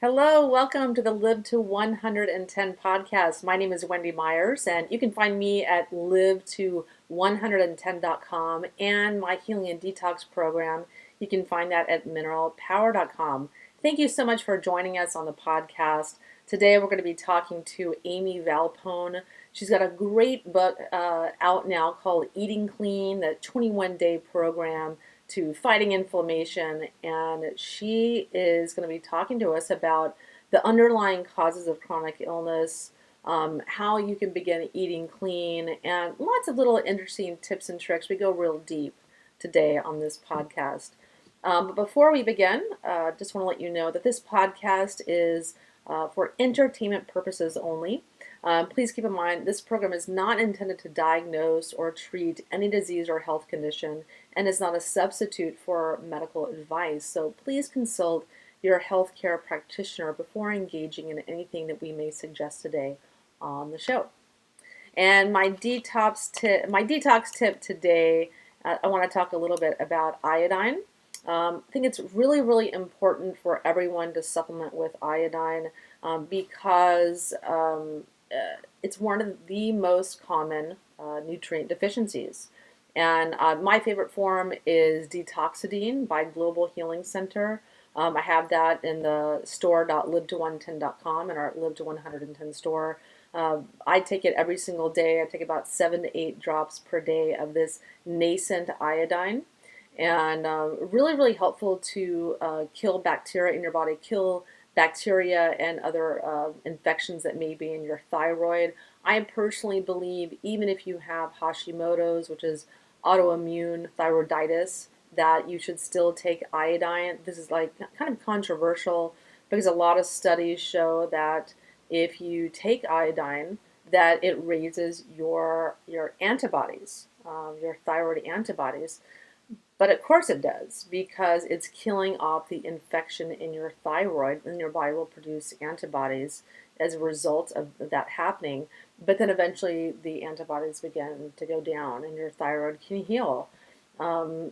Hello, welcome to the Live to 110 podcast. My name is Wendy Myers, and you can find me at live to110.com and my healing and detox program. You can find that at mineralpower.com. Thank you so much for joining us on the podcast. Today we're going to be talking to Amie Valpone. She's got a great book out now called Eating Clean, the 21-day program to fighting inflammation, and she is going to be talking to us about the underlying causes of chronic illness, how you can begin eating clean, and lots of little interesting tips and tricks. We go real deep today on this podcast. But before we begin, just want to let you know that this podcast is for entertainment purposes only. Please keep in mind this program is not intended to diagnose or treat any disease or health condition and is not a substitute for medical advice. So please consult your healthcare practitioner before engaging in anything that we may suggest today on the show. And my detox tip today, I want to talk a little bit about iodine. I think it's really, really important for everyone to supplement with iodine because it's one of the most common nutrient deficiencies. And my favorite form is Detoxidine by Global Healing Center. I have that in the store.live to110.com and our Live to 110 store. I take it every single day. I take about 7 to 8 drops per day of this nascent iodine. And really, really helpful to kill bacteria in your body, kill bacteria and other infections that may be in your thyroid. I personally believe even if you have Hashimoto's, which is autoimmune thyroiditis, that you should still take iodine. This is like kind of controversial because a lot of studies show that if you take iodine, that it raises your antibodies, your thyroid antibodies. But of course it does, because it's killing off the infection in your thyroid, and your body will produce antibodies as a result of that happening. But then eventually the antibodies begin to go down and your thyroid can heal.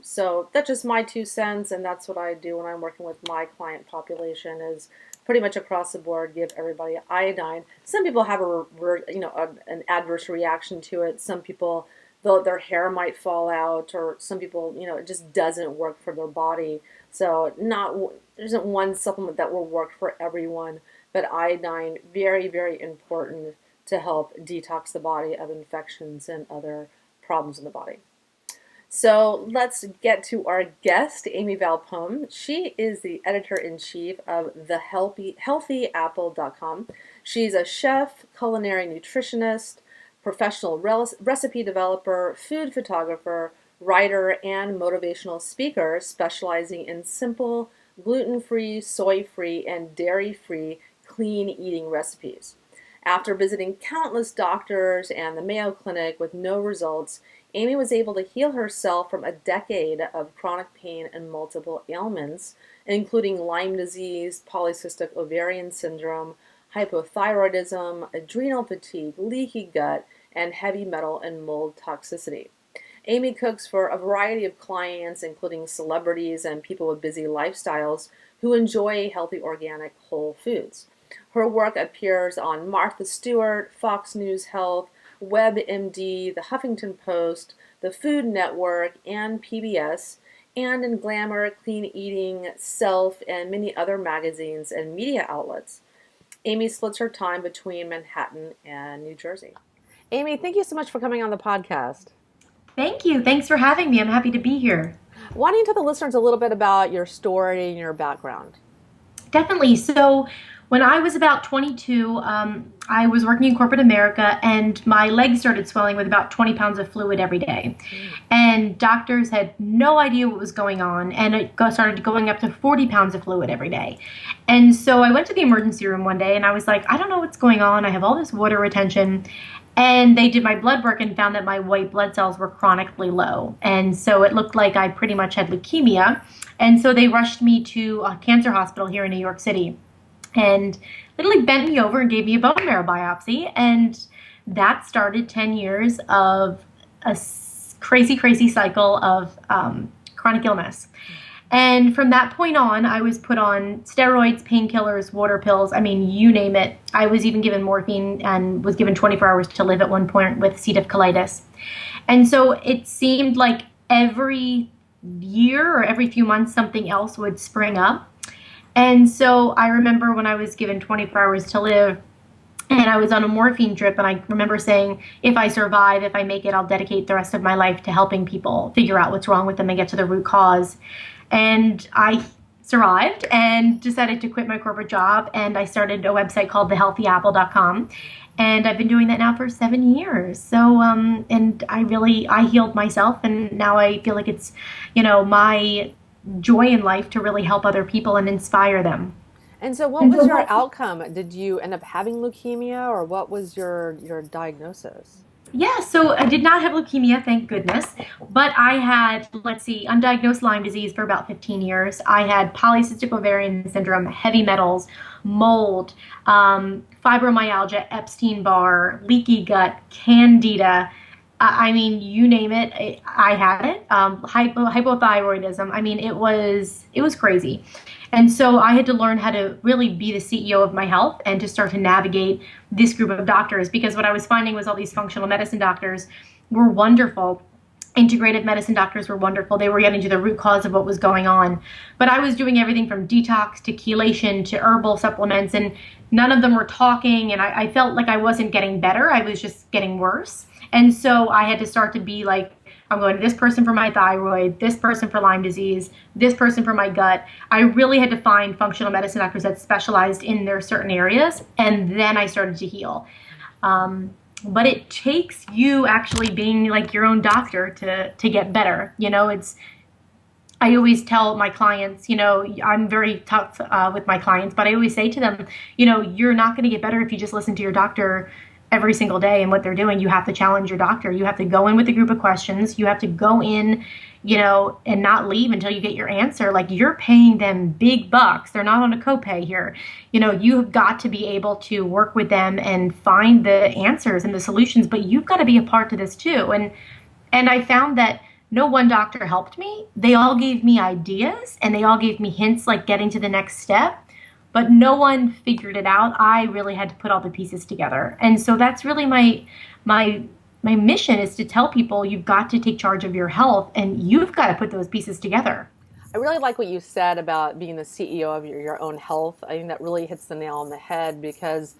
So that's just my 2 cents, and that's what I do when I'm working with my client population is pretty much across the board give everybody iodine. Some people have an adverse reaction to it. Some people, their hair might fall out, or some people, it just doesn't work for their body. So there isn't one supplement that will work for everyone, but iodine, very, very important to help detox the body of infections and other problems in the body. So let's get to our guest, Amie Valpone. She is the editor-in-chief of thehealthyapple.com. She's a chef, culinary nutritionist, professional recipe developer, food photographer, writer, and motivational speaker specializing in simple, gluten-free, soy-free, and dairy-free clean eating recipes. After visiting countless doctors and the Mayo Clinic with no results, Amie was able to heal herself from a decade of chronic pain and multiple ailments, including Lyme disease, polycystic ovarian syndrome, hypothyroidism, adrenal fatigue, leaky gut, and heavy metal and mold toxicity. Amie cooks for a variety of clients, including celebrities and people with busy lifestyles who enjoy healthy, organic, whole foods. Her work appears on Martha Stewart, Fox News Health, WebMD, The Huffington Post, The Food Network, and PBS, and in Glamour, Clean Eating, Self, and many other magazines and media outlets. Amie splits her time between Manhattan and New Jersey. Amie, thank you so much for coming on the podcast. Thank you. Thanks for having me. I'm happy to be here. Why don't you tell the listeners a little bit about your story and your background? Definitely. So when I was about 22, I was working in corporate America, and my legs started swelling with about 20 pounds of fluid every day. And doctors had no idea what was going on, and it started going up to 40 pounds of fluid every day. And so I went to the emergency room one day, and I was like, I don't know what's going on. I have all this water retention. And they did my blood work and found that my white blood cells were chronically low. And so it looked like I pretty much had leukemia. And so they rushed me to a cancer hospital here in New York City and literally bent me over and gave me a bone marrow biopsy. And that started 10 years of a crazy, crazy cycle of chronic illness. And from that point on, I was put on steroids, painkillers, water pills. I mean, you name it. I was even given morphine and was given 24 hours to live at one point with C. diff colitis. And so it seemed like every year or every few months, something else would spring up. And so I remember when I was given 24 hours to live, and I was on a morphine drip, and I remember saying, if I survive, if I make it, I'll dedicate the rest of my life to helping people figure out what's wrong with them and get to the root cause. And I survived and decided to quit my corporate job, and I started a website called thehealthyapple.com. And I've been doing that now for 7 years. So, and I healed myself, and now I feel like it's, my joy in life to really help other people and inspire them. And so what was your outcome? Did you end up having leukemia, or what was your diagnosis? Yeah, so I did not have leukemia, thank goodness. But I had, let's see, undiagnosed Lyme disease for about 15 years. I had polycystic ovarian syndrome, heavy metals, mold, fibromyalgia, Epstein-Barr, leaky gut, candida. I mean, you name it, I had it. Hypothyroidism. I mean, it was crazy. And so I had to learn how to really be the CEO of my health and to start to navigate this group of doctors, because what I was finding was all these functional medicine doctors were wonderful. Integrative medicine doctors were wonderful. They were getting to the root cause of what was going on. But I was doing everything from detox to chelation to herbal supplements, and none of them were talking. And I felt like I wasn't getting better. I was just getting worse. And so I had to start to be like, I'm going to this person for my thyroid, this person for Lyme disease, this person for my gut. I really had to find functional medicine doctors that specialized in their certain areas, and then I started to heal. But it takes you actually being like your own doctor to get better. I always tell my clients, I'm very tough with my clients, but I always say to them, you're not going to get better if you just listen to your doctor every single day and what they're doing. You have to challenge your doctor. You have to go in with a group of questions. You have to go in, and not leave until you get your answer. Like, you're paying them big bucks. They're not on a copay here. You've got to be able to work with them and find the answers and the solutions, but you've got to be a part of this too. And I found that no one doctor helped me. They all gave me ideas and they all gave me hints, like getting to the next step, but no one figured it out. I really had to put all the pieces together. And so that's really my mission, is to tell people you've got to take charge of your health and you've got to put those pieces together. I really like what you said about being the CEO of your own health. I think that really hits the nail on the head because,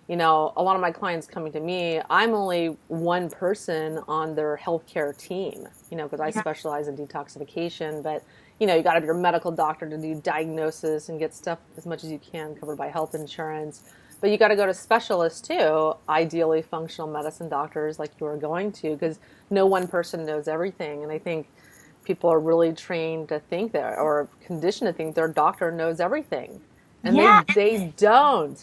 a lot of my clients coming to me, I'm only one person on their healthcare team, because I Yeah. specialize in detoxification, but you got to have your medical doctor to do diagnosis and get stuff as much as you can covered by health insurance. But you got to go to specialists too, ideally functional medicine doctors like you are going to, because no one person knows everything. And I think people are really trained to think that, or conditioned to think their doctor knows everything. And Yeah, they don't.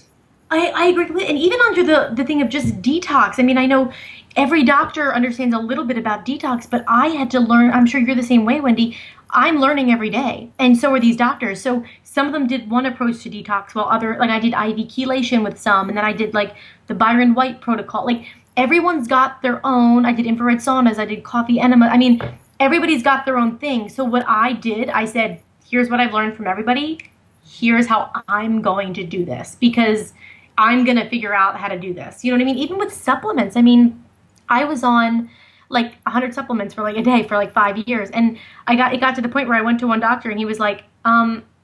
I agree completely. And even under the thing of just detox, I mean, I know every doctor understands a little bit about detox, but I had to learn. I'm sure you're the same way, Wendy. I'm learning every day, and so are these doctors. So some of them did one approach to detox, while like I did IV chelation with some, and then I did like the Byron White protocol. Like, everyone's got their own. I did infrared saunas, I did coffee enema. I mean, everybody's got their own thing. So what I did, I said, here's what I've learned from everybody. Here's how I'm going to do this, because I'm going to figure out how to do this. You know what I mean? Even with supplements. I mean, I was on like 100 supplements for like a day for like 5 years. And it got to the point where I went to one doctor and he was like,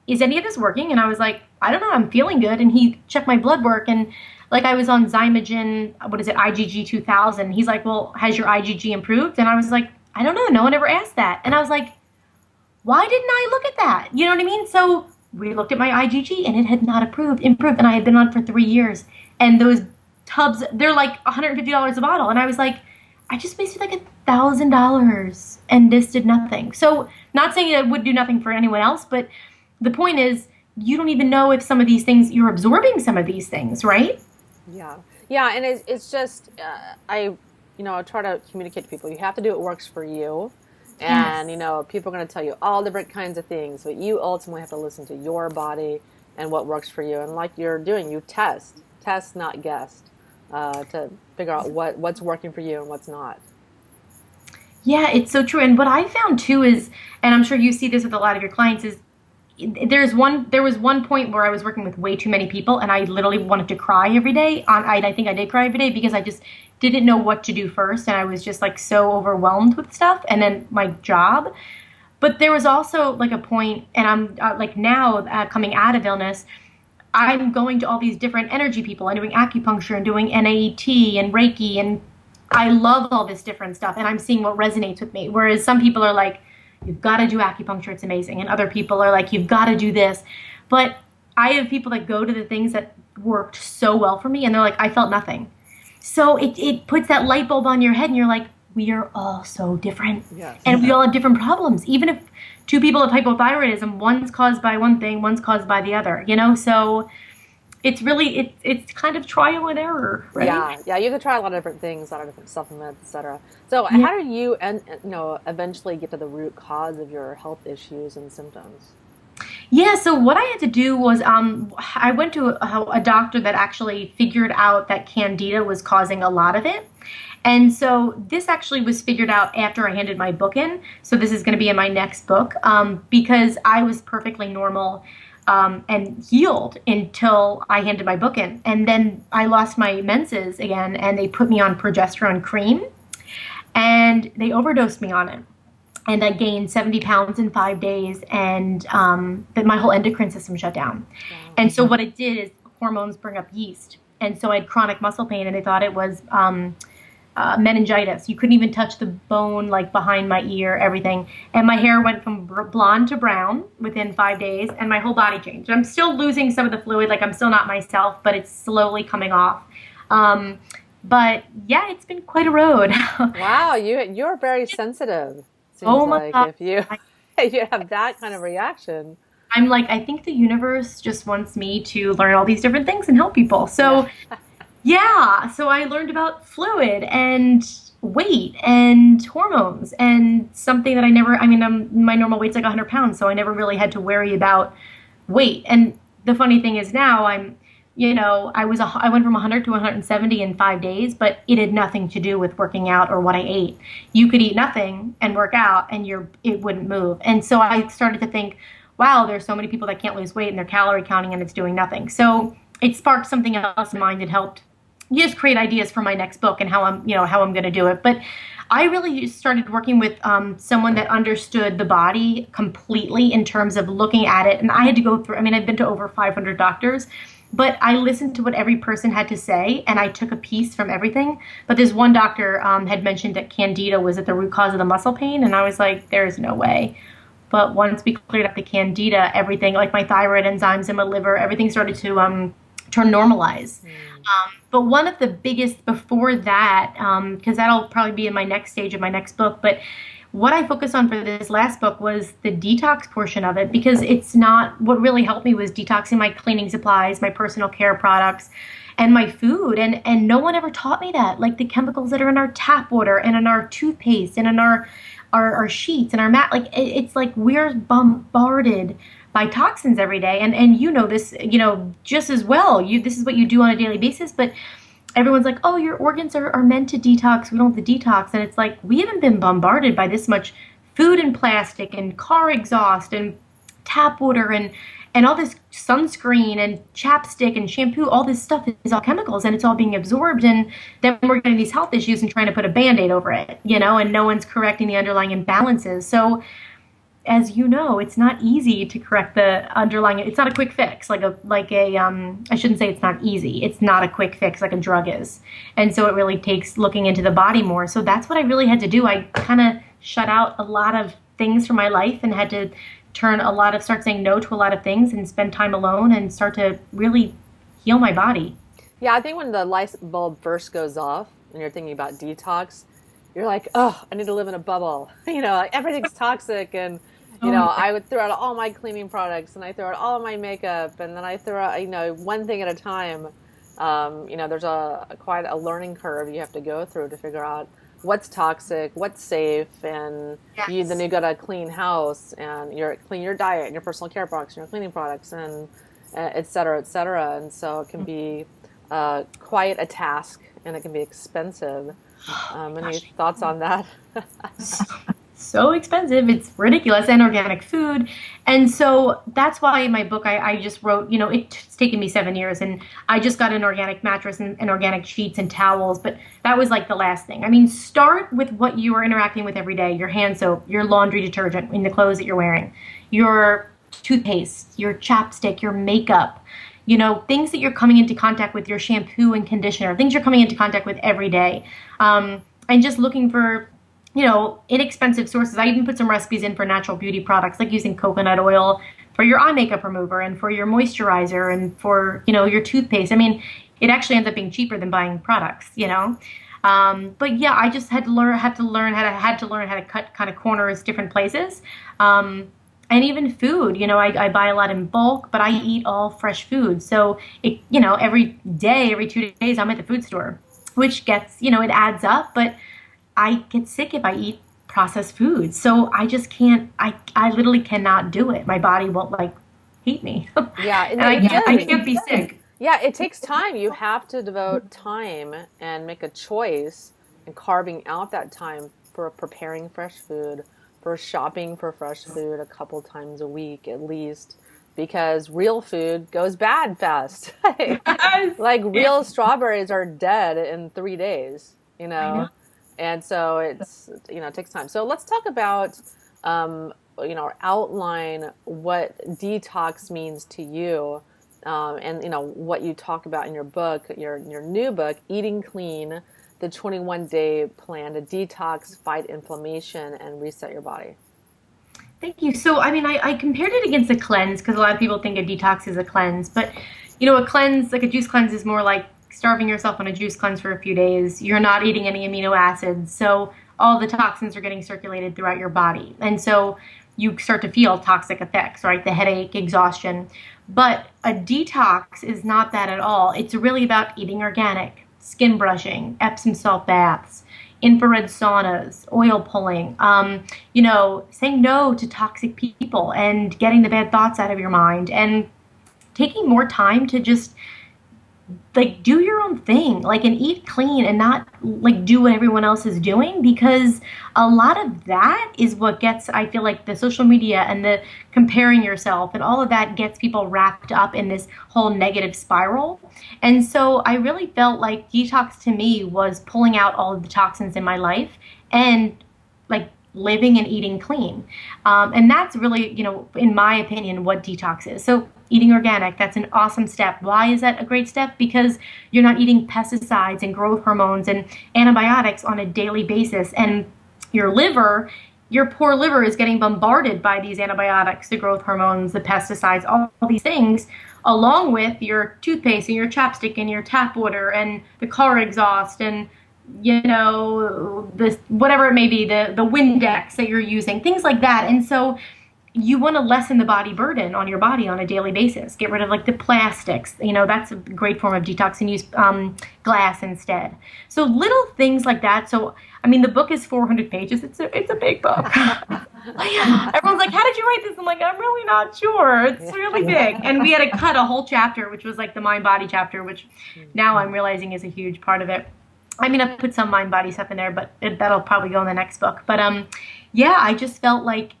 is any of this working? And I was like, I don't know, I'm feeling good. And he checked my blood work, and like I was on Zymogen, what is it, IgG 2000. He's like, well, has your IgG improved? And I was like, I don't know. No one ever asked that. And I was like, why didn't I look at that? You know what I mean? So we looked at my IgG and it had not improved. And I had been on for 3 years. And those tubs, they're like $150 a bottle. And I was like, I just wasted like $1,000 and this did nothing. So, not saying it would do nothing for anyone else, but the point is, you don't even know if some of these things, you're absorbing some of these things, right? Yeah. Yeah. And it's just, I try to communicate to people. You have to do what works for you. And, Yes. people are going to tell you all different kinds of things, but you ultimately have to listen to your body and what works for you. And like you're doing, you test, not guess, to figure out what's working for you and what's not. Yeah, it's so true. And what I found too is, and I'm sure you see this with a lot of your clients, is there was one point where I was working with way too many people and I literally wanted to cry every day. I think I did cry every day because I just didn't know what to do first and I was just like so overwhelmed with stuff and then my job. But there was also like a point, and I'm like now coming out of illness, I'm going to all these different energy people and doing acupuncture and doing NAET and Reiki, and I love all this different stuff, and I'm seeing what resonates with me. Whereas some people are like, you've got to do acupuncture, it's amazing, and other people are like, you've got to do this. But I have people that go to the things that worked so well for me, and they're like, I felt nothing. So it puts that light bulb on your head, and you're like, we are all so different, and Yes. we all have different problems. Even if two people have hypothyroidism, one's caused by one thing, one's caused by the other. So it's really it's kind of trial and error, right? Yeah, yeah, you have to try a lot of different things, a lot of different supplements, etc. So, Yeah. how did you, and eventually get to the root cause of your health issues and symptoms? Yeah, so what I had to do was I went to a doctor that actually figured out that candida was causing a lot of it. And so this actually was figured out after I handed my book in. So this is going to be in my next book because I was perfectly normal and healed until I handed my book in. And then I lost my menses again and they put me on progesterone cream and they overdosed me on it and I gained 70 pounds in 5 days, and that my whole endocrine system shut down. Wow. And so what it did is hormones bring up yeast, and so I had chronic muscle pain, and they thought it was meningitis. You couldn't even touch the bone like behind my ear, everything, and my hair went from blonde to brown within 5 days, and my whole body changed. I'm still losing some of the fluid, like I'm still not myself, but it's slowly coming off. Um, but yeah, it's been quite a road. Wow, you're very sensitive. Seems Oh my like God. if you if you have that kind of reaction. I'm like, I think the universe just wants me to learn all these different things and help people. Yeah. So, yeah, so I learned about fluid and weight and hormones and something that I mean, my normal weight's like 100 pounds, so I never really had to worry about weight. And the funny thing is now I went from 100 to 170 in 5 days, but it had nothing to do with working out or what I ate. You could eat nothing and work out, and it wouldn't move. And so I started to think, wow, there's so many people that can't lose weight and they're calorie counting and it's doing nothing. So it sparked something else in mind and helped just create ideas for my next book and how I'm going to do it. But I really just started working with someone that understood the body completely in terms of looking at it. And I had to go through, I mean, I've been to over 500 doctors, but I listened to what every person had to say and I took a piece from everything. But this one doctor had mentioned that candida was at the root cause of the muscle pain. And I was like, there's no way. But once we cleared up the candida, everything, like my thyroid enzymes in my liver, everything started to turn normalize. Mm. But one of the biggest before that, because that'll probably be in my next stage of my next book, but what I focused on for this last book was the detox portion of it because it's not what really helped me was detoxing my cleaning supplies, my personal care products, and my food. And no one ever taught me that. Like the chemicals that are in our tap water and in our toothpaste and in our sheets and our mat. Like it's like we're bombarded by toxins every day. And you know this, just as well. This is what you do on a daily basis, but everyone's like, oh, your organs are meant to detox. We don't have the detox. And it's like, we haven't been bombarded by this much food and plastic and car exhaust and tap water and all this sunscreen and chapstick and shampoo. All this stuff is all chemicals and it's all being absorbed. And then we're getting these health issues and trying to put a Band-Aid over it, and no one's correcting the underlying imbalances. So as you know, it's not easy to correct the underlying. It's not a quick fix, I shouldn't say it's not easy. It's not a quick fix like a drug is. And so it really takes looking into the body more. So that's what I really had to do. I kind of shut out a lot of things from my life and had to start saying no to a lot of things and spend time alone and start to really heal my body. Yeah, I think when the light bulb first goes off and you're thinking about detox, you're like, oh, I need to live in a bubble. Like everything's toxic and Oh my God. I would throw out all my cleaning products and I throw out all my makeup and then I throw out, one thing at a time. There's quite a learning curve you have to go through to figure out what's toxic, what's safe, and then Yes. you got to clean house and clean your diet and your personal care products and your cleaning products and et cetera, et cetera. And so it can be quite a task and it can be expensive. Any thoughts on that? So expensive. It's ridiculous. And organic food. And so that's why in my book, I just wrote, it's taken me 7 years and I just got an organic mattress and organic sheets and towels. But that was like the last thing. I mean, start with what you are interacting with every day, your hand soap, your laundry detergent in the clothes that you're wearing, your toothpaste, your chapstick, your makeup, things that you're coming into contact with, your shampoo and conditioner, things you're coming into contact with every day. And just looking for inexpensive sources. I even put some recipes in for natural beauty products, like using coconut oil for your eye makeup remover and for your moisturizer and for, your toothpaste. I mean, it actually ends up being cheaper than buying products. But yeah, I just had to learn how to cut kind of corners different places. And even food, I buy a lot in bulk, but I eat all fresh food. So every day, every 2 days, I'm at the food store, which gets, it adds up, but I get sick if I eat processed food. So I just can't, I literally cannot do it. My body won't hate me. Yeah. And I can't be sick. Yeah, it takes time. You have to devote time and make a choice and carving out that time for preparing fresh food, for shopping for fresh food a couple times a week at least, because real food goes bad fast. Like real strawberries are dead in 3 days, I know. And so it takes time. So let's talk about, outline what detox means to you, and what you talk about in your book, your new book, Eating Clean, the 21-day plan to detox, fight inflammation, and reset your body. Thank you. So, I mean, I compared it against a cleanse because a lot of people think a detox is a cleanse, but a cleanse, like a juice cleanse, is more like starving yourself on a juice cleanse for a few days. You're not eating any amino acids, so all the toxins are getting circulated throughout your body. And so you start to feel toxic effects, right? The headache, exhaustion. But a detox is not that at all. It's really about eating organic, skin brushing, Epsom salt baths, infrared saunas, oil pulling, saying no to toxic people and getting the bad thoughts out of your mind and taking more time to just do your own thing, and eat clean and not do what everyone else is doing, because a lot of that is what gets, I feel like, the social media and the comparing yourself and all of that gets people wrapped up in this whole negative spiral. And so I really felt like detox to me was pulling out all of the toxins in my life and living and eating clean. And that's really, in my opinion, what detox is. So eating organic, that's an awesome step. Why is that a great step? Because you're not eating pesticides and growth hormones and antibiotics on a daily basis. And your poor liver is getting bombarded by these antibiotics, the growth hormones, the pesticides, all these things, along with your toothpaste and your chapstick and your tap water and the car exhaust and this, whatever it may be, the Windex that you're using, things like that. And so you want to lessen the body burden on your body on a daily basis. Get rid of the plastics. That's a great form of detox, and use glass instead. So little things like that. So, I mean, the book is 400 pages. It's a big book. Everyone's like, how did you write this? I'm like, I'm really not sure. It's really big. And we had to cut a whole chapter, which was the mind-body chapter, which now I'm realizing is a huge part of it. I mean, I put some mind-body stuff in there, but that'll probably go in the next book. But yeah, I just felt like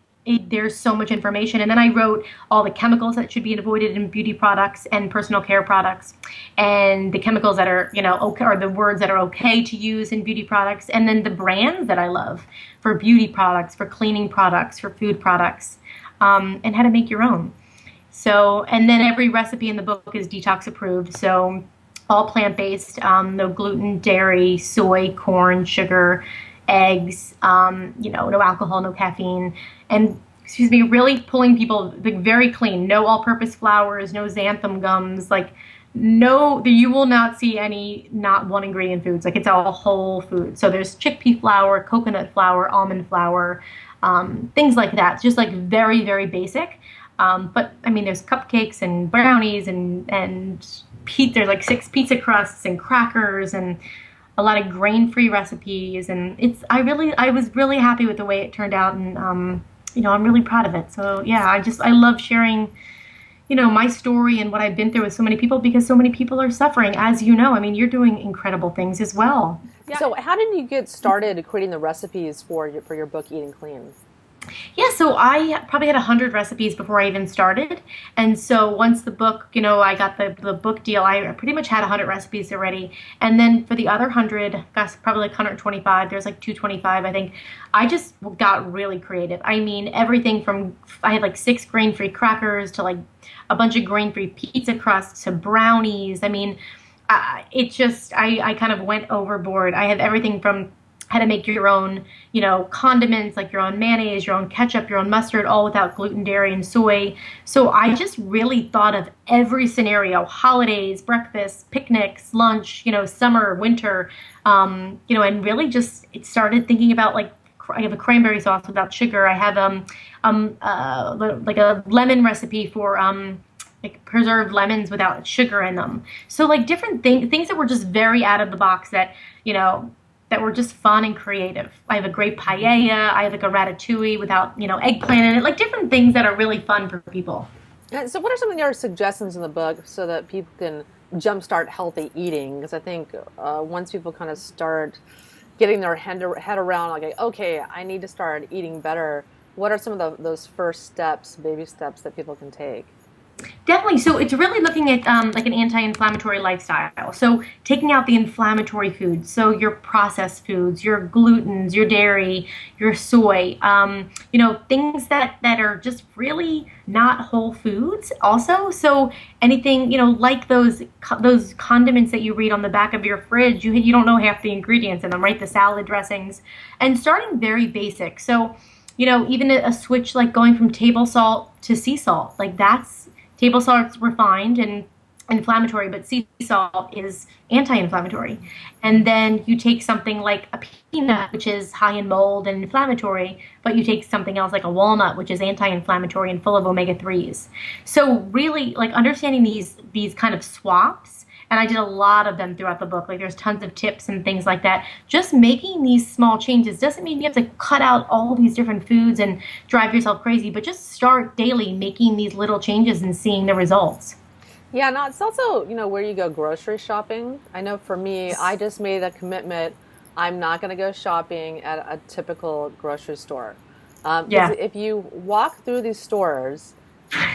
there's so much information. And then I wrote all the chemicals that should be avoided in beauty products and personal care products, and the chemicals that are, okay, or the words that are okay to use in beauty products, and then the brands that I love for beauty products, for cleaning products, for food products, and how to make your own. So, and then every recipe in the book is detox approved. So all plant-based, no gluten, dairy, soy, corn, sugar, eggs, no alcohol, no caffeine, and really pulling people very clean. No all-purpose flours, no xanthan gums, you will not see any not one ingredient foods. It's all whole food. So there's chickpea flour, coconut flour, almond flour, things like that. Just very, very basic. But I mean, there's cupcakes and brownies and there's 6 pizza crusts and crackers and a lot of grain-free recipes, and I was really happy with the way it turned out, and I'm really proud of it. So yeah, I love sharing, my story and what I've been through with so many people, because so many people are suffering, as you know. I mean, you're doing incredible things as well. Yeah. So how did you get started creating the recipes for your book, Eating Clean? Yeah, so I probably had 100 recipes before I even started. And so once the book, I got the book deal, I pretty much had 100 recipes already. And then for the other 100, gosh, probably like 125, there's like 225, I think. I just got really creative. I mean, everything from, I had like 6 grain-free crackers to like a bunch of grain-free pizza crusts to brownies. I mean, I kind of went overboard. I have everything from how to make your own, condiments, like your own mayonnaise, your own ketchup, your own mustard, all without gluten, dairy, and soy. So I just really thought of every scenario: holidays, breakfast, picnics, lunch, summer, winter, and really just it started thinking about like I have a cranberry sauce without sugar. I have like a lemon recipe for like preserved lemons without sugar in them. So like different things that were just very out of the box that were just fun and creative. I have a great paella. I have like a ratatouille without, eggplant in it. Like different things that are really fun for people. And so what are some of your suggestions in the book so that people can jumpstart healthy eating? Because I think once people kind of start getting their head around, like, okay, I need to start eating better, what are some of those first steps, baby steps that people can take? Definitely. So it's really looking at like an anti-inflammatory lifestyle. So taking out the inflammatory foods, so your processed foods, your glutens, your dairy, your soy, things that are just really not whole foods. Also, so anything like those condiments that you read on the back of your fridge, you don't know half the ingredients in them, right? The salad dressings, and starting very basic. So even a switch like going from table salt to sea salt, like that's table salt's refined and inflammatory, but sea salt is anti-inflammatory. And then you take something like a peanut, which is high in mold and inflammatory, but you take something else like a walnut, which is anti-inflammatory and full of omega-3s. So really, like understanding these kind of swaps, and I did a lot of them throughout the book. Like there's tons of tips and things like that. Just making these small changes doesn't mean you have to cut out all these different foods and drive yourself crazy, but just start daily making these little changes and seeing the results. Yeah, no, it's also, where you go grocery shopping. I know for me, I just made a commitment. I'm not going to go shopping at a typical grocery store. 'Cause Yeah. if you walk through these stores,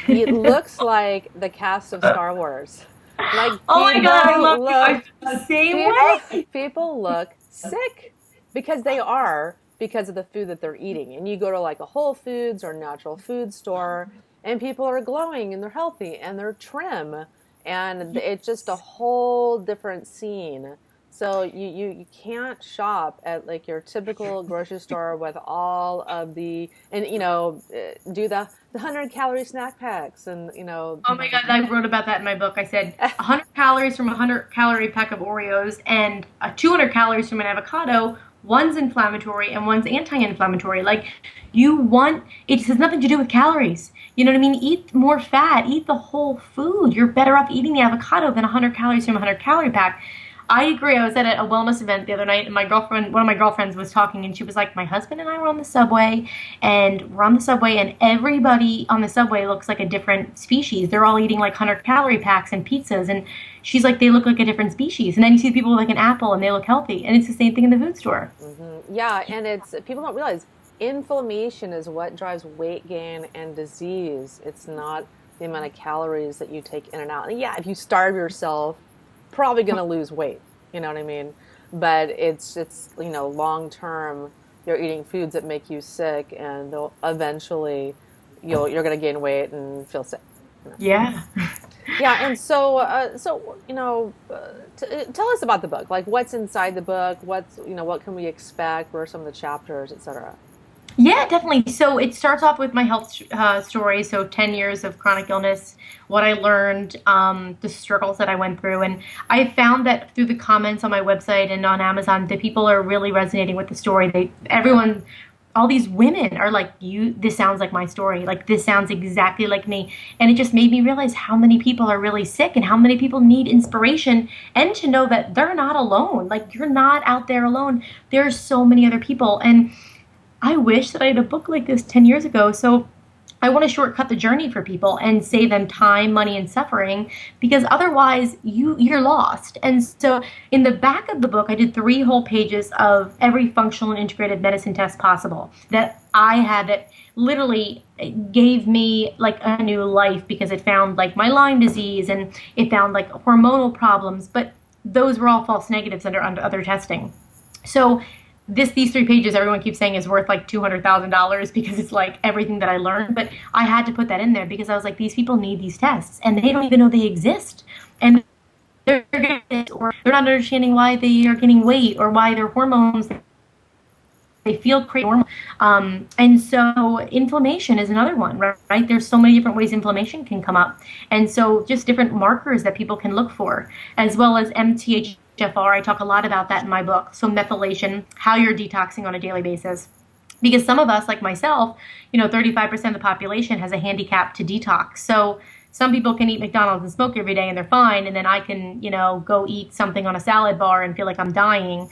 it looks like the cast of Star Wars. Like Oh my God, I love you. I look, feel the same way. people look sick because they are because of the food that they're eating. And you go to like a Whole Foods or natural food store, and people are glowing and they're healthy and they're trim, and it's just a whole different scene. So you can't shop at like your typical grocery store with all of the and do the 100-calorie snack packs and Oh my God, I wrote about that in my book. I said 100 calories from a 100-calorie pack of Oreos and 200 calories from an avocado. One's inflammatory and one's anti-inflammatory. Like it has nothing to do with calories. You know what I mean? Eat more fat, eat the whole food. You're better off eating the avocado than 100 calories from a 100-calorie pack. I agree. I was at a wellness event the other night, and one of my girlfriends was talking, and she was like, my husband and I were on the subway, and everybody on the subway looks like a different species. They're all eating like 100-calorie packs and pizzas, and she's like, they look like a different species. And then you see people with like an apple, and they look healthy, and it's the same thing in the food store. Yeah, and it's people don't realize inflammation is what drives weight gain and disease. It's not the amount of calories that you take in and out. And yeah, if you starve yourself, probably going to lose weight. You know what I mean? But it's long term. You're eating foods that make you sick, and they'll eventually you're going to gain weight and feel sick. Yeah. Yeah, and tell us about the book. Like, what's inside the book? What can we expect? What are some of the chapters, etc. Yeah, definitely. So it starts off with my health story. So 10 years of chronic illness, what I learned, the struggles that I went through. And I found that through the comments on my website and on Amazon, that people are really resonating with the story. All these women are like, this sounds like my story. Like, this sounds exactly like me. And it just made me realize how many people are really sick and how many people need inspiration, and to know that they're not alone. Like, you're not out there alone. There's so many other people. And I wish that I had a book like this 10 years ago. So I want to shortcut the journey for people and save them time, money, and suffering, because otherwise you're lost. And so in the back of the book, I did 3 whole pages of every functional and integrated medicine test possible that I had that literally gave me like a new life, because it found like my Lyme disease and it found like hormonal problems, but those were all false negatives under other testing. So these 3 pages, everyone keeps saying is worth like $200,000 because it's like everything that I learned. But I had to put that in there because I was like, these people need these tests and they don't even know they exist. And or they're not understanding why they are gaining weight or why their hormones, they feel crazy. And so inflammation is another one, right? There's so many different ways inflammation can come up. And so just different markers that people can look for, as well as MTHFR. I talk a lot about that in my book. So methylation, how you're detoxing on a daily basis. Because some of us, like myself, 35% of the population has a handicap to detox. So some people can eat McDonald's and smoke every day and they're fine, and then I can, go eat something on a salad bar and feel like I'm dying,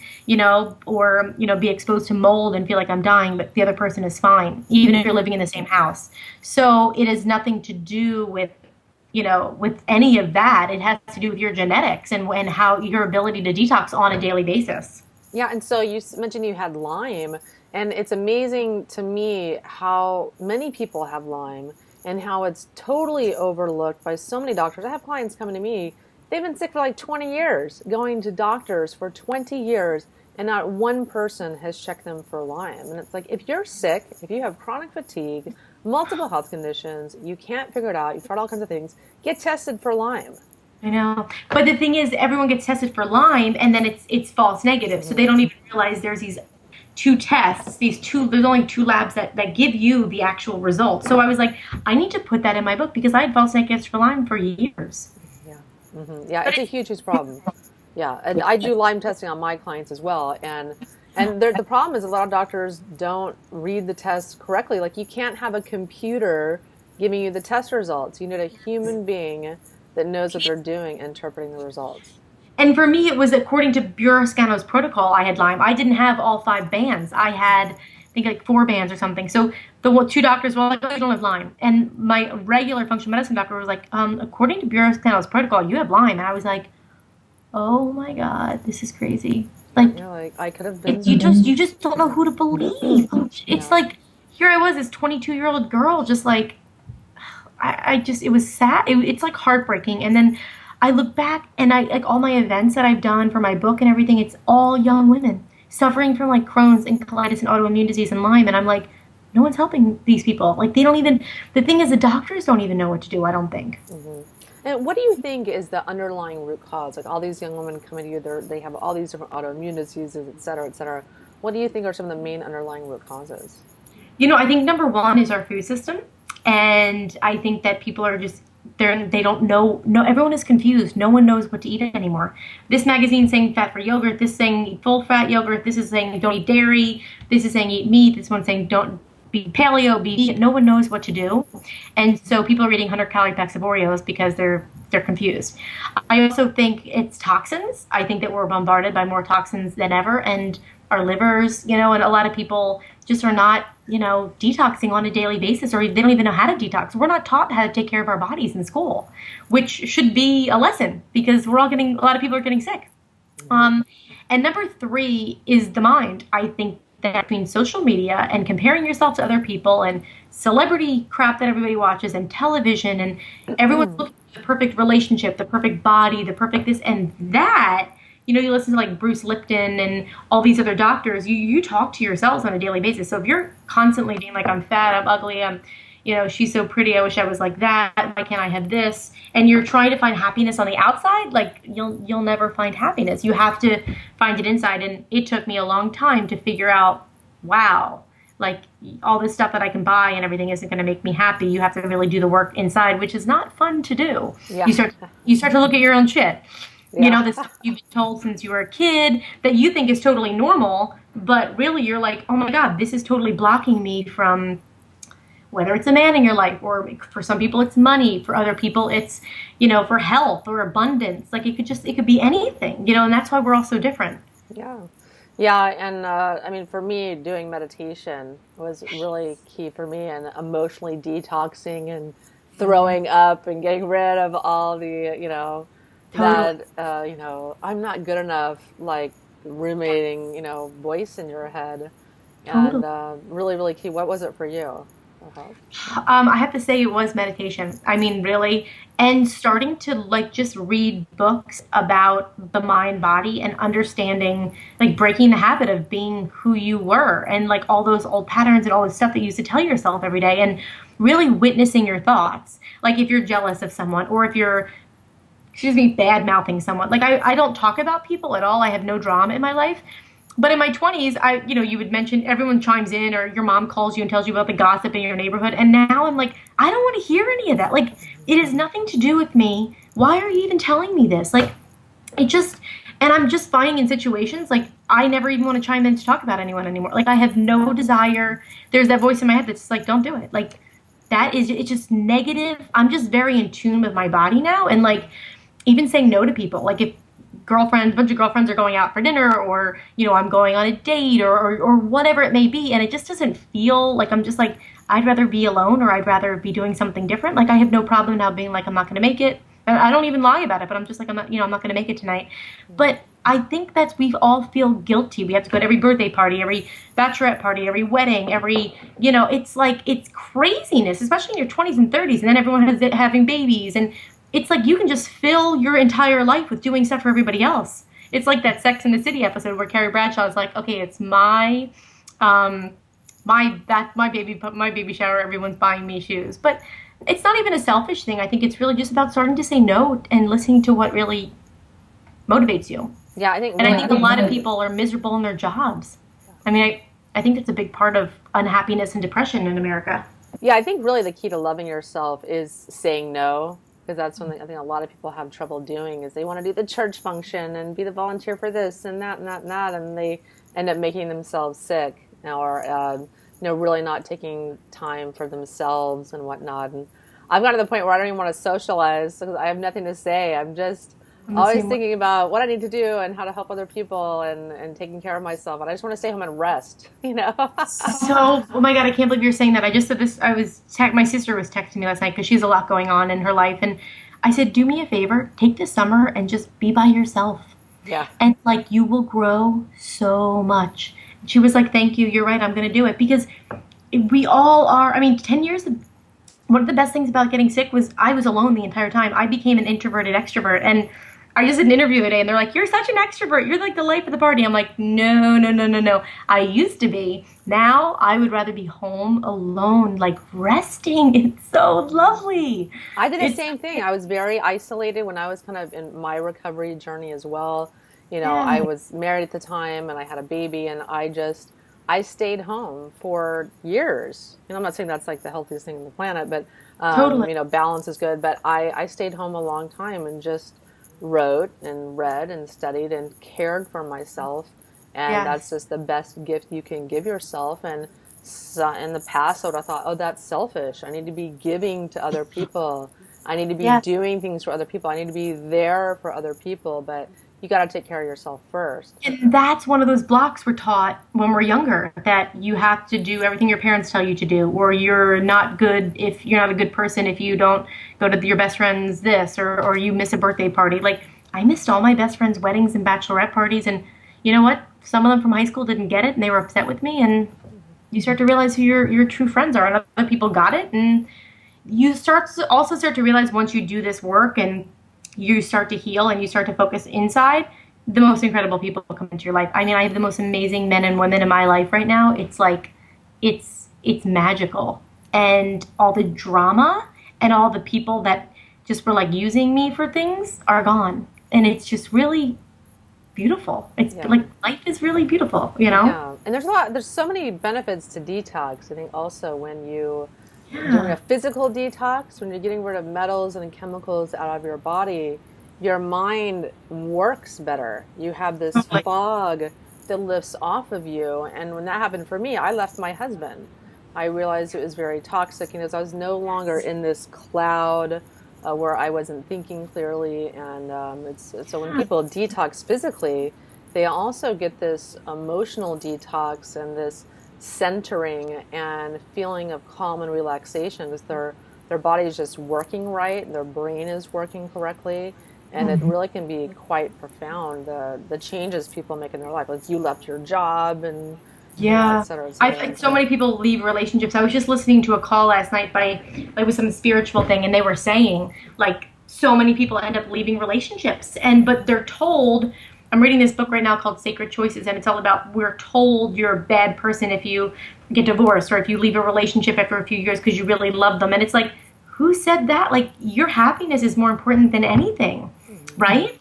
or, be exposed to mold and feel like I'm dying, but the other person is fine, even if you're living in the same house. So it has nothing to do with, with any of that. It has to do with your genetics and how your ability to detox on a daily basis. Yeah, and so you mentioned you had Lyme, and it's amazing to me how many people have Lyme and how it's totally overlooked by so many doctors. I have clients coming to me, they've been sick for like 20 years, going to doctors for 20 years, and not one person has checked them for Lyme. And it's like, if you're sick, if you have chronic fatigue, multiple health conditions, you can't figure it out, you've tried all kinds of things, get tested for Lyme. I know. But the thing is, everyone gets tested for Lyme and then it's false negative. So they don't even realize there's these 2 tests, there's only 2 labs that give you the actual results. So I was like, I need to put that in my book because I had false negatives for Lyme for years. Yeah. Mm-hmm. Yeah, it's a huge problem. Yeah, and I do Lyme testing on my clients as well. And the problem is a lot of doctors don't read the tests correctly. Like, you can't have a computer giving you the test results. You need a human being that knows what they're doing, interpreting the results. And for me, it was according to Buroscano's protocol. I had Lyme. I didn't have all 5 bands. I had, I think, like 4 bands or something. So the 2 doctors were like, "Oh, you don't have Lyme." And my regular functional medicine doctor was like, "According to Buroscano's protocol, you have Lyme." And I was like, "Oh my God, this is crazy." Like, you're like, I could have been. You just don't know who to believe. It's like, here I was, this 22-year-old girl, just like, it was sad. It's like heartbreaking. And then I look back and like all my events that I've done for my book and everything, it's all young women suffering from like Crohn's and colitis and autoimmune disease and Lyme. And I'm like, no one's helping these people. Like, they don't even, the thing is, the doctors don't even know what to do, I don't think. Mm-hmm. And what do you think is the underlying root cause? Like, all these young women coming to you, they have all these different autoimmune diseases, et cetera, et cetera. What do you think are some of the main underlying root causes? I think number 1 is our food system. And I think that people are just, they don't know, everyone is confused. No one knows what to eat anymore. This magazine's saying fat-free yogurt, this is saying eat full-fat yogurt, this is saying don't eat dairy, this is saying eat meat, this one's saying don't be paleo, be vegan. No one knows what to do. And so people are eating 100-calorie packs of Oreos because they're confused. I also think it's toxins. I think that we're bombarded by more toxins than ever, and our livers, and a lot of people just are not, detoxing on a daily basis, or they don't even know how to detox. We're not taught how to take care of our bodies in school, which should be a lesson, because a lot of people are getting sick. And number 3 is the mind. I think that between social media and comparing yourself to other people and celebrity crap that everybody watches and television, and everyone's looking for the perfect relationship, the perfect body, the perfect this and that. You listen to like Bruce Lipton and all these other doctors, you talk to yourselves on a daily basis. So if you're constantly being like, I'm fat, I'm ugly, she's so pretty, I wish I was like that, why can't I have this? And you're trying to find happiness on the outside, like you'll never find happiness. You have to find it inside. And it took me a long time to figure out, wow, like all this stuff that I can buy and everything isn't going to make me happy. You have to really do the work inside, which is not fun to do. Yeah. You start to look at your own shit. Yeah. This stuff you've been told since you were a kid that you think is totally normal, but really you're like, oh my God, this is totally blocking me from, whether it's a man in your life, or for some people it's money, for other people it's, for health or abundance. Like it could be anything, and that's why we're all so different. Yeah. Yeah, and I mean, for me, doing meditation was really key for me, and emotionally detoxing and Hmm. throwing up and getting rid of all the, Totally. that, I'm not good enough, like ruminating, voice in your head, and Totally. really, really key. What was it for you that helped? I have to say it was meditation. I mean, really, and starting to like just read books about the mind body and understanding, like breaking the habit of being who you were and like all those old patterns and all the stuff that you used to tell yourself every day and really witnessing your thoughts. Like if you're jealous of someone or if you're, excuse me, bad mouthing someone. Like I don't talk about people at all. I have no drama in my life. But in my 20s, you would mention everyone chimes in or your mom calls you and tells you about the gossip in your neighborhood. And now I'm like, I don't want to hear any of that. Like, it has nothing to do with me. Why are you even telling me this? Like, it just, and I'm just finding in situations like I never even want to chime in to talk about anyone anymore. Like, I have no desire. There's that voice in my head that's like, don't do it. Like, that is, it's just negative. I'm just very in tune with my body now. And like, even saying no to people. Like if a bunch of girlfriends are going out for dinner or, I'm going on a date or whatever it may be. And it just doesn't feel like I'm just like, I'd rather be alone or I'd rather be doing something different. Like I have no problem now being like, I'm not going to make it. I don't even lie about it, but I'm just like, I'm not going to make it tonight. But I think that we all feel guilty. We have to go to every birthday party, every bachelorette party, every wedding, it's like, it's craziness, especially in your 20s and 30s. And then everyone has having babies. And it's like you can just fill your entire life with doing stuff for everybody else. It's like that Sex and the City episode where Carrie Bradshaw is like, okay, it's um, my baby shower. Everyone's buying me shoes, but it's not even a selfish thing. I think it's really just about starting to say no and listening to what really motivates you. Yeah, I think And I really, think a lot of people are miserable in their jobs. I mean, I think that's a big part of unhappiness and depression in America. yeah, I think really the key to loving yourself is saying no, because that's something I think a lot of people have trouble doing is they want to do the church function and be the volunteer for this and that and that and that, and they end up making themselves sick or really not taking time for themselves and whatnot. And I've got to the point where I don't even want to socialize because I have nothing to say. I'm just I'm the always same way. thinking about what I need to do and how to help other people and taking care of myself. And I just want to stay home and rest, you know? So, oh my God, I can't believe you're saying that. I just said this. My sister was texting me last night because she has a lot going on in her life. And I said, do me a favor, take this summer and just be by yourself. Yeah. And like, you will grow so much. And she was like, thank you. You're right. I'm going to do it because we all are. I mean, 10 years, one of the best things about getting sick was I was alone the entire time. I became an introverted extrovert. And I just did an interview today and they're like, you're such an extrovert. You're like the life of the party. I'm like, no, no, no, no, no. I used to be. Now I would rather be home alone, like resting. It's so lovely. I did the It's, same thing. I was very isolated when I was kind of in my recovery journey as well. I yeah, was married at the time and I had a baby and I stayed home for years. I'm not saying that's like the healthiest thing on the planet, but totally. balance is good. But I stayed home a long time and just wrote and read and studied and cared for myself. And that's Yes. just the best gift you can give yourself. And so in the past, I would have thought, oh, that's selfish. I need to be giving to other people. I need to be Yes. doing things for other people. I need to be there for other people. But you got to take care of yourself first. And that's one of those blocks we're taught when we're younger that you have to do everything your parents tell you to do, or you're not good if you're not a good person if you don't go to your best friend's this, or you miss a birthday party. Like, I missed all my best friends' weddings and bachelorette parties, and you know what? Some of them from high school didn't get it, and they were upset with me, and you start to realize who your true friends are, and other people got it, and start to realize once you do this work and you start to heal and you start to focus inside, the most incredible people come into your life. I mean, I have the most amazing men and women in my life right now. It's like it's magical. And all the drama and all the people that just were like using me for things are gone. And it's just really beautiful. It's Yeah. like life is really beautiful, you know? Yeah. And there's so many benefits to detox. I think also when you doing a Yeah. physical detox, when you're getting rid of metals and chemicals out of your body, your mind works better. You have this Totally. fog that lifts off of you. And when that happened for me, I left my husband. I realized it was very toxic, and as I was no longer in this cloud where I wasn't thinking clearly. And it's so when Yeah. people detox physically, they also get this emotional detox and this centering and feeling of calm and relaxation because their body is just working right, their brain is working correctly, and it really can be quite profound the changes people make in their life. Like you left your job and et Yeah. cetera, et I cetera. find so many people leave relationships. I was just listening to a call last night by like with some spiritual thing, and they were saying like so many people end up leaving relationships, and but they're told. I'm reading this book right now called Sacred Choices, and it's all about we're told you're a bad person if you get divorced or if you leave a relationship after a few years because you really love them. And it's like, who said that? Like your happiness is more important than anything, right?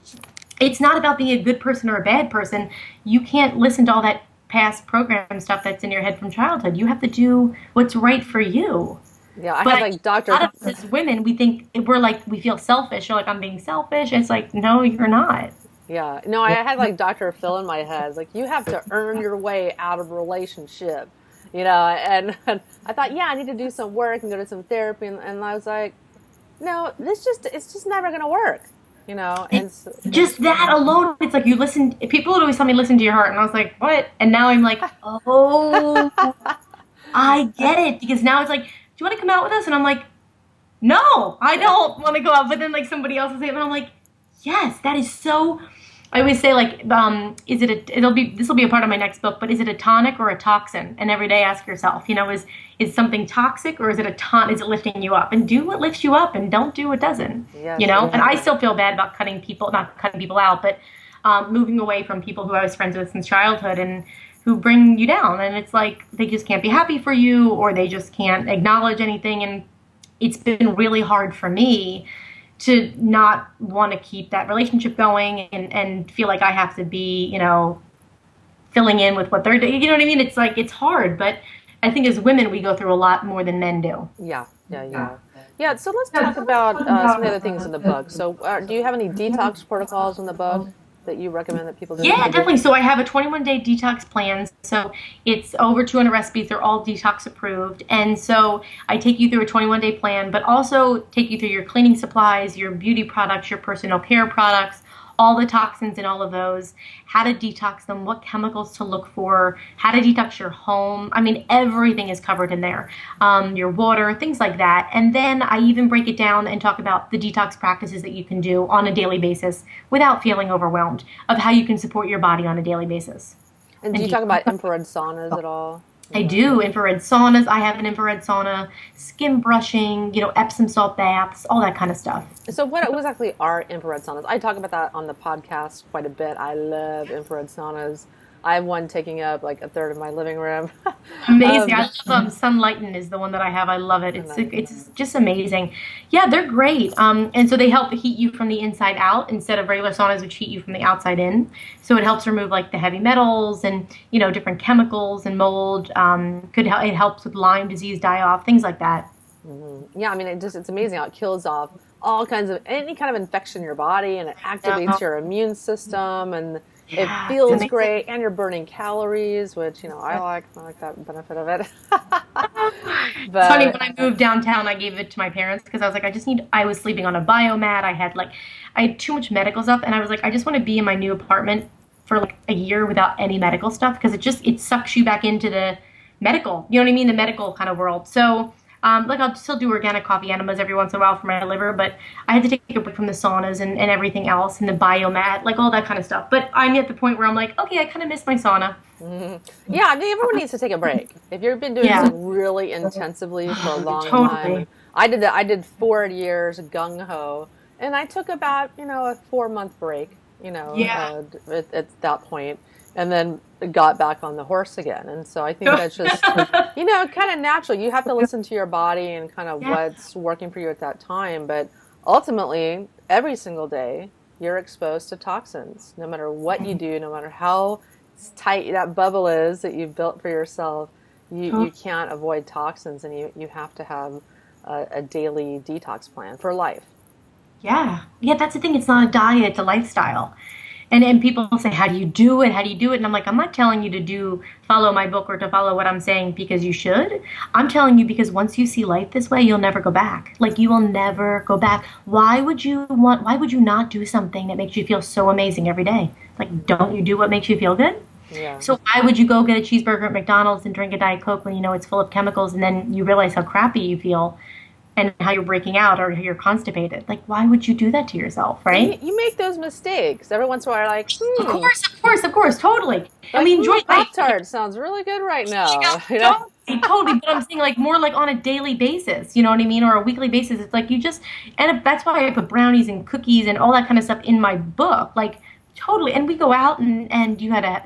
It's not about being a good person or a bad person. You can't listen to all that past program stuff that's in your head from childhood. You have to do what's right for you. Yeah, I had But like a lot Dr. of us as women, we think we're like we feel selfish. Or like I'm being selfish. It's like no, you're not. Yeah, no, I had like Dr. Phil in my head. Like, you have to earn your way out of a relationship, and I thought, yeah, I need to do some work and go to some therapy. And I was like, no, it's just never going to work, And just that alone, it's like you listen. People would always tell me listen to your heart, and I was like, what? And now I'm like, oh, I get it because now it's like, do you want to come out with us? And I'm like, no, I don't want to go out. But then like somebody else will say it, and I'm like, yes, that is so. I always say like, is it a? This will be a part of my next book. But is it a tonic or a toxin? And every day ask yourself, is something toxic or is it a ton? Is it lifting you up? And do what lifts you up, and don't do what doesn't. Yes, And I exactly. still feel bad about not cutting people out, but moving away from people who I was friends with since childhood and who bring you down. And it's like they just can't be happy for you, or they just can't acknowledge anything. And it's been really hard for me to not want to keep that relationship going and feel like I have to be, filling in with what they're doing. You know what I mean? It's like, it's hard, but I think as women, we go through a lot more than men do. Yeah, yeah, yeah. Yeah, so let's talk about some of the other things in the book. So, do you have any detox protocols in the book that you recommend that people do? Yeah, definitely. So I have a 21-day detox plan. So it's over 200 recipes. They're all detox approved. And so I take you through a 21-day plan, but also take you through your cleaning supplies, your beauty products, your personal care products, all the toxins in all of those, how to detox them, what chemicals to look for, how to detox your home. I mean, everything is covered in there. Your water, things like that. And then I even break it down and talk about the detox practices that you can do on a daily basis without feeling overwhelmed of how you can support your body on a daily basis. And do And you talk about infrared saunas at all? I do infrared saunas. I have an infrared sauna, skin brushing, Epsom salt baths, all that kind of stuff. So what exactly are infrared saunas? I talk about that on the podcast quite a bit. I love infrared saunas. I have one taking up like a third of my living room. Amazing. um, I love Sunlighten is the one that I have. I love it. It's and just amazing. Yeah, they're great. And so they help heat you from the inside out instead of regular saunas, which heat you from the outside in. So it helps remove like the heavy metals and different chemicals and mold. It helps with Lyme disease die off, things like that. yeah, I mean, it's amazing how it kills off all kinds of any kind of infection in your body, and it activates your immune system, and it Yeah, it's feels amazing. great, and you're burning calories, which I like that benefit of it. It's funny, But when I moved downtown, I gave it to my parents because I was like, I was sleeping on a biomat. I had too much medical stuff. And I was like, I just want to be in my new apartment for like a year without any medical stuff because it sucks you back into the medical, you know what I mean? The medical kind of world. So, like I'll still do organic coffee enemas every once in a while for my liver, but I had to take a break from the saunas and everything else and the biomat, like all that kind of stuff. But I'm at the point where I'm like, okay, I kind of miss my sauna. yeah, I mean, everyone needs to take a break. If you've been doing Yeah, something really intensively for a long time, totally. I did that. I did 4 years gung ho, and I took about a 4 month break. Yeah. At that point, and then got back on the horse again. And so I think that's just kind of natural. You have to listen to your body and kind of Yeah. what's working for you at that time. But ultimately, every single day, you're exposed to toxins, no matter what you do, no matter how tight that bubble is that you've built for yourself. You can't avoid toxins, and you have to have a daily detox plan for life. Yeah. Yeah, that's the thing. It's not a diet, it's a lifestyle. And people say, how do you do it? How do you do it? And I'm like, I'm not telling you to follow my book or to follow what I'm saying because you should. I'm telling you because once you see life this way, you'll never go back. Like you will never go back. Why would you not do something that makes you feel so amazing every day? Like, don't you do what makes you feel good? Yeah. So why would you go get a cheeseburger at McDonald's and drink a Diet Coke when you know it's full of chemicals and then you realize how crappy you feel and how you're breaking out or you're constipated? Like, why would you do that to yourself, right? You make those mistakes. Every once in a while, like, Of course, totally. And like, we enjoy life. Pop-Tart sounds really good right now. Totally, but I'm saying like more like on a daily basis, you know what I mean, or a weekly basis. It's like you just, and that's why I put brownies and cookies and all that kind of stuff in my book, like totally. And we go out and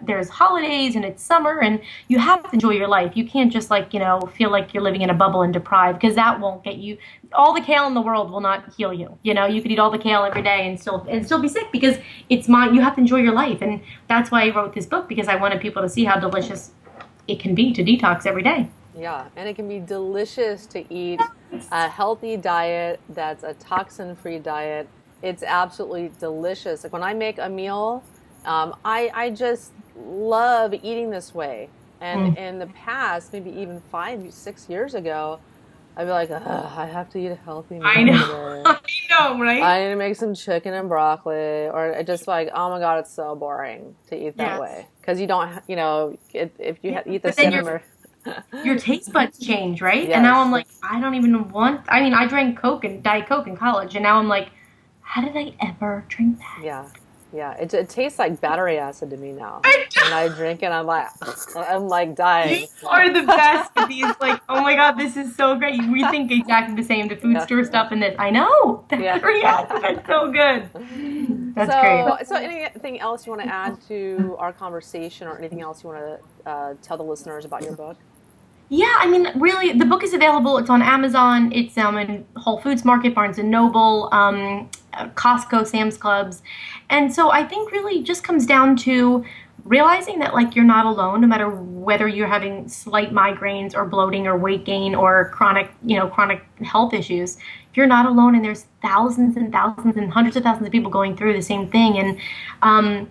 there's holidays and it's summer and you have to enjoy your life. You can't just like feel like you're living in a bubble and deprived because that won't get you. All the kale in the world will not heal you. You could eat all the kale every day and still be sick because you have to enjoy your life, and that's why I wrote this book because I wanted people to see how delicious it can be to detox every day. Yeah, and it can be delicious to eat a healthy diet that's a toxin-free diet. It's absolutely delicious. Like when I make a meal, I just love eating this way. And in the past, maybe even 5, 6 years ago, I'd be like, I have to eat a healthy meal I know. today. I know, right? I need to make some chicken and broccoli, or I just like, oh my God, it's so boring to eat that way. Because you don't, if you eat the cinnamon. Your taste buds change, right? Yes. And now I'm like, I don't even want, I drank Coke and Diet Coke in college, and now I'm like, how did I ever drink that? Yeah. Yeah, it tastes like battery acid to me now. When I drink it, I'm like dying. You are the best at these. Like, oh my God, this is so great. We think exactly the same. The food store stuff and this. I know. Battery acid. That's so good. That's great. So, anything else you want to add to our conversation, or anything else you want to tell the listeners about your book? Yeah, I mean, really, the book is available. It's on Amazon. It's in Whole Foods Market, Barnes and Noble, Costco, Sam's Clubs. And so I think really just comes down to realizing that like you're not alone, no matter whether you're having slight migraines or bloating or weight gain or chronic health issues. You're not alone, and there's thousands and thousands and hundreds of thousands of people going through the same thing. And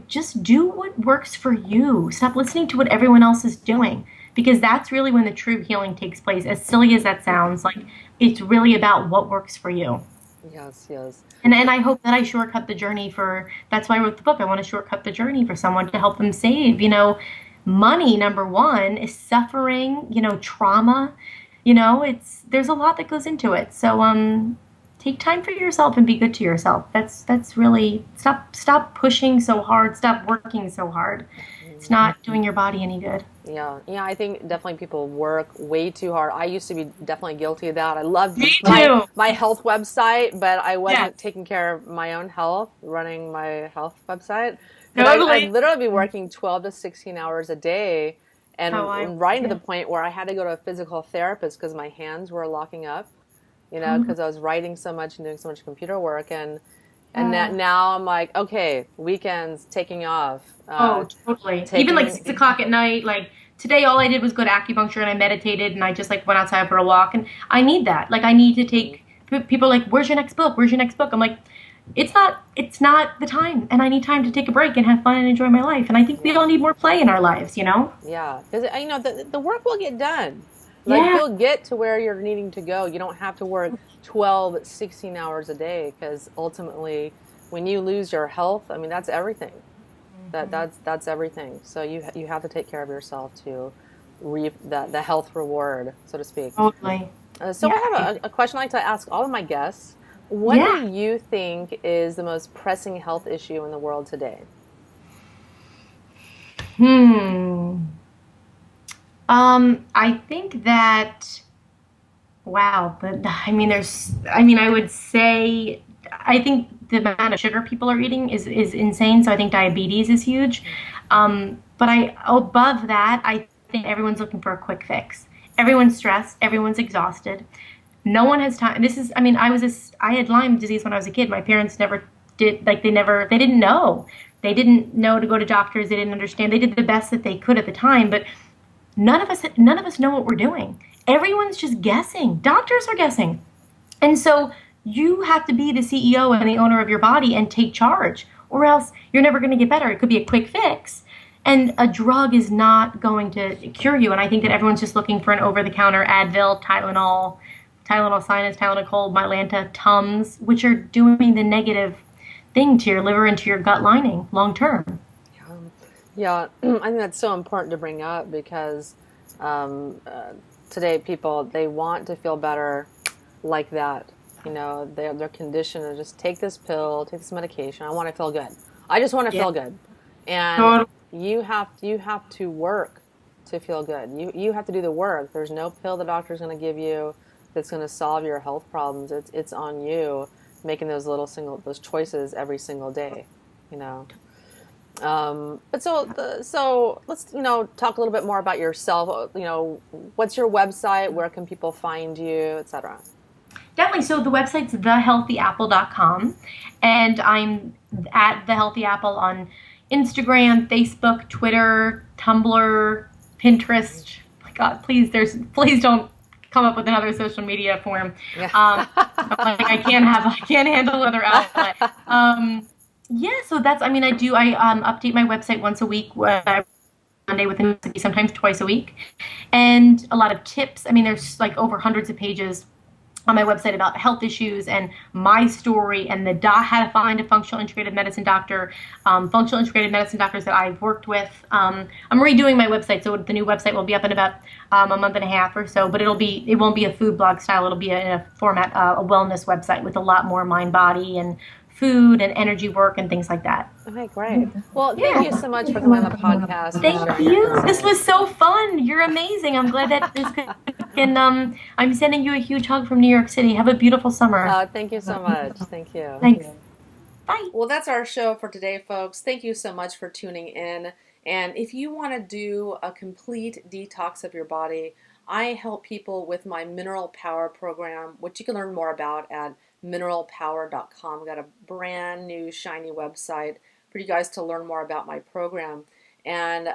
just do what works for you. Stop listening to what everyone else is doing, because that's really when the true healing takes place. As silly as that sounds, like it's really about what works for you. Yes, yes. And I hope that I shortcut the journey that's why I wrote the book. I want to shortcut the journey for someone to help them save, money, number one, is suffering, trauma, there's a lot that goes into it. So, take time for yourself and be good to yourself. That's really, stop pushing so hard. Stop working so hard. It's not doing your body any good. Yeah, I think definitely people work way too hard. I used to be definitely guilty of that. I loved my health website, but I wasn't taking care of my own health, running my health website. Totally. I'd literally be working 12 to 16 hours a day, and right to the point where I had to go to a physical therapist because my hands were locking up, because I was writing so much and doing so much computer work. And now I'm like, okay, weekends taking off. Totally. Even like 6 o'clock at night, like today, all I did was go to acupuncture and I meditated and I just like went outside for a walk. And I need that. Like I need to take, people are like, where's your next book? Where's your next book? I'm like, it's not the time. And I need time to take a break and have fun and enjoy my life. And I think we all need more play in our lives, Yeah. Because, the work will get done. Like you'll get to where you're needing to go. You don't have to work 12, 16 hours a day, because ultimately when you lose your health, I mean, that's everything. That's everything. So you have to take care of yourself to reap the health reward, so to speak. Totally. So I have a question I like to ask all of my guests. What do you think is the most pressing health issue in the world today? I think that, wow, but I would say, I think the amount of sugar people are eating is insane. So I think diabetes is huge. But above that, I think everyone's looking for a quick fix. Everyone's stressed. Everyone's exhausted. No one has time. I had Lyme disease when I was a kid. My parents never did, they didn't know. They didn't know to go to doctors. They didn't understand. They did the best that they could at the time, but none of us know what we're doing. Everyone's just guessing. Doctors are guessing. And so you have to be the CEO and the owner of your body and take charge. or else you're never going to get better. It could be a quick fix. And a drug is not going to cure you. And I think that everyone's just looking for an over-the-counter Advil, Tylenol sinus, Tylenol cold, Mylanta, Tums, which are doing the negative thing to your liver and to your gut lining long term. Yeah, I think that's so important to bring up because today people, they want to feel better like that. Their condition is just take this pill, take this medication. I want to feel good. I just want to Yeah. feel good. And Totally. you have to work to feel good. You have to do the work. There's no pill the doctor's going to give you that's going to solve your health problems. It's on you making those choices every single day, you know. But so let's talk a little bit more about yourself. What's your website? Where can people find you, etc.? Definitely. So the website's thehealthyapple.com, and I'm at The Healthy Apple on Instagram, Facebook, Twitter, Tumblr, Pinterest. My God, please don't come up with another social media form. Yeah. I can't handle another outlet. Yeah, so I update my website once a week, Monday within a week, sometimes twice a week, and a lot of tips. I mean, there's like over hundreds of pages on my website about health issues and my story and how to find a functional integrative medicine doctor, functional integrative medicine doctors that I've worked with. I'm redoing my website, so the new website will be up in about a month and a half or so, but it won't be a food blog style. It'll be in a format, a wellness website with a lot more mind, body, and food and energy work and things like that. Okay, great. Well, thank you so much for coming on the podcast. Thank you. This was so fun. You're amazing. I'm glad that this could. And I'm sending you a huge hug from New York City. Have a beautiful summer. Thank you so much. Thank you. Thanks. Bye. Well, that's our show for today, folks. Thank you so much for tuning in. And if you want to do a complete detox of your body, I help people with my Mineral Power program, which you can learn more about at mineralpower.com. I've got a brand new shiny website for you guys to learn more about my program. And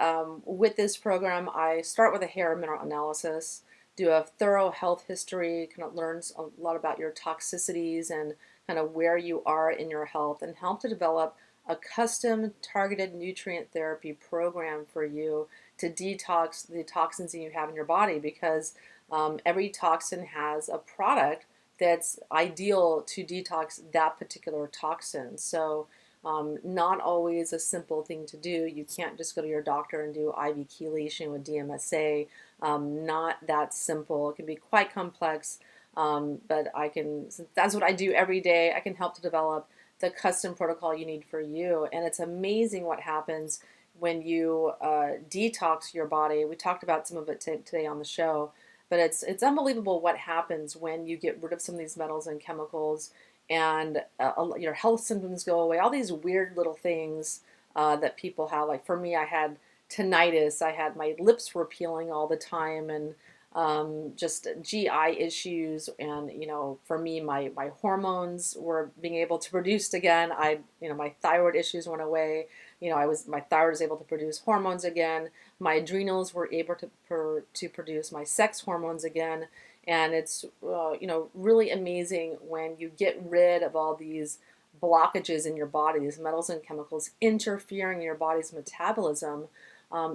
with this program, I start with a hair mineral analysis, do a thorough health history, kind of learns a lot about your toxicities and kind of where you are in your health, and help to develop a custom targeted nutrient therapy program for you to detox the toxins that you have in your body, because every toxin has a product that's ideal to detox that particular toxin. So not always a simple thing to do. You can't just go to your doctor and do IV chelation with DMSA. Not that simple. It can be quite complex, but that's what I do every day. I can help to develop the custom protocol you need for you. And it's amazing what happens when you detox your body. We talked about some of it today on the show. But it's unbelievable what happens when you get rid of some of these metals and chemicals, and your health symptoms go away. All these weird little things that people have. Like for me, I had tinnitus. My lips were peeling all the time, and just GI issues. And for me, my hormones were being able to produce again. My thyroid issues went away. My thyroid was able to produce hormones again. My adrenals were able to produce my sex hormones again. And it's really amazing when you get rid of all these blockages in your body, these metals and chemicals interfering in your body's metabolism.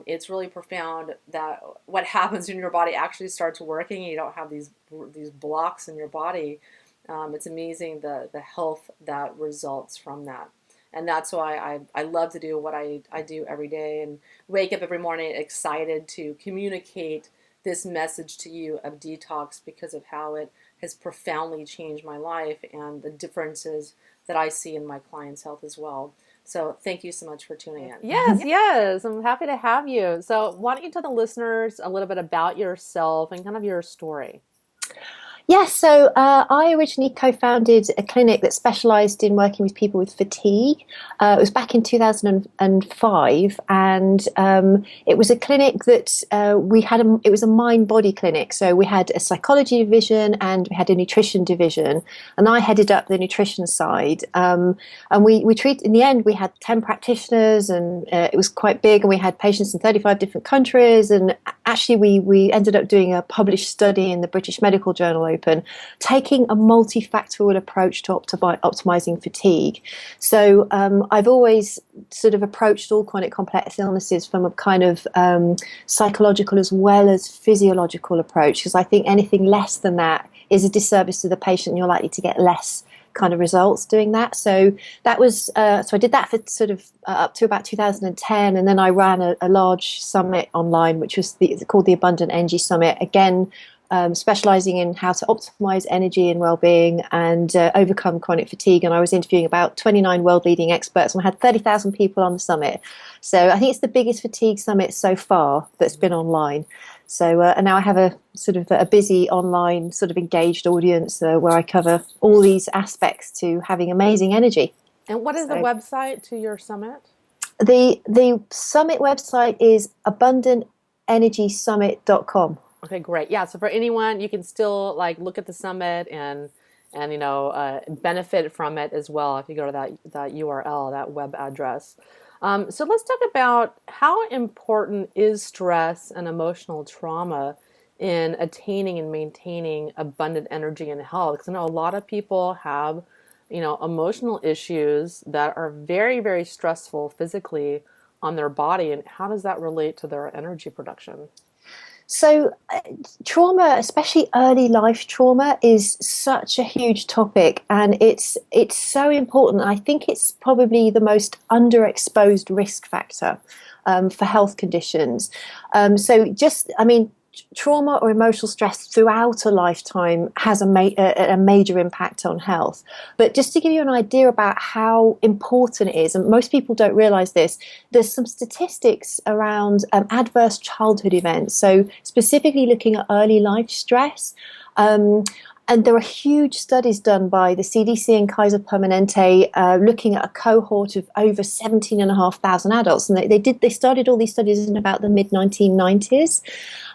It's really profound that what happens when your body actually starts working and you don't have these blocks in your body. It's amazing the health that results from that. And that's why I love to do what I do every day, and wake up every morning excited to communicate this message to you of detox, because of how it has profoundly changed my life and the differences that I see in my clients' health as well. So thank you so much for tuning in. Yes, I'm happy to have you. So why don't you tell the listeners a little bit about yourself and kind of your story? Yes, so I originally co-founded a clinic that specialised in working with people with fatigue. It was back in 2005, and it was a clinic that it was a mind-body clinic. So we had a psychology division and we had a nutrition division, and I headed up the nutrition side. And we treated, in the end, we had 10 practitioners, and it was quite big, and we had patients in 35 different countries. And actually, we ended up doing a published study in the British Medical Journal open, taking a multifactorial approach to optimizing fatigue. So I've always sort of approached all chronic complex illnesses from a kind of psychological as well as physiological approach, because I think anything less than that is a disservice to the patient. You're likely to get less kind of results doing that. So that was so I did that for sort of up to about 2010, and then I ran a large summit online, which was called the Abundant Energy Summit. Again, specializing in how to optimize energy and well-being and overcome chronic fatigue. And I was interviewing about 29 world-leading experts, and I had 30,000 people on the summit. So I think it's the biggest fatigue summit so far that's been online. So and now I have a sort of a busy online sort of engaged audience where I cover all these aspects to having amazing energy. And what is the website to your summit? The summit website is abundantenergysummit.com. Okay, great. Yeah, so for anyone, you can still like look at the summit and benefit from it as well if you go to that URL, that web address. So let's talk about how important is stress and emotional trauma in attaining and maintaining abundant energy and health. Because I know a lot of people have, emotional issues that are very, very stressful physically on their body. And how does that relate to their energy production? So trauma, especially early life trauma, is such a huge topic, and it's so important. I think it's probably the most underexposed risk factor for health conditions. Trauma or emotional stress throughout a lifetime has a major impact on health. But just to give you an idea about how important it is, and most people don't realize this, there's some statistics around adverse childhood events. So specifically looking at early life stress. And there are huge studies done by the CDC and Kaiser Permanente looking at a cohort of over 17,500 adults. And they started all these studies in about the mid-1990s.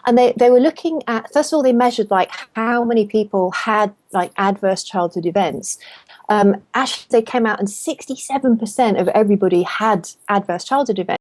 And they were looking at, first of all, they measured like how many people had like adverse childhood events. Actually, they came out and 67% of everybody had adverse childhood events.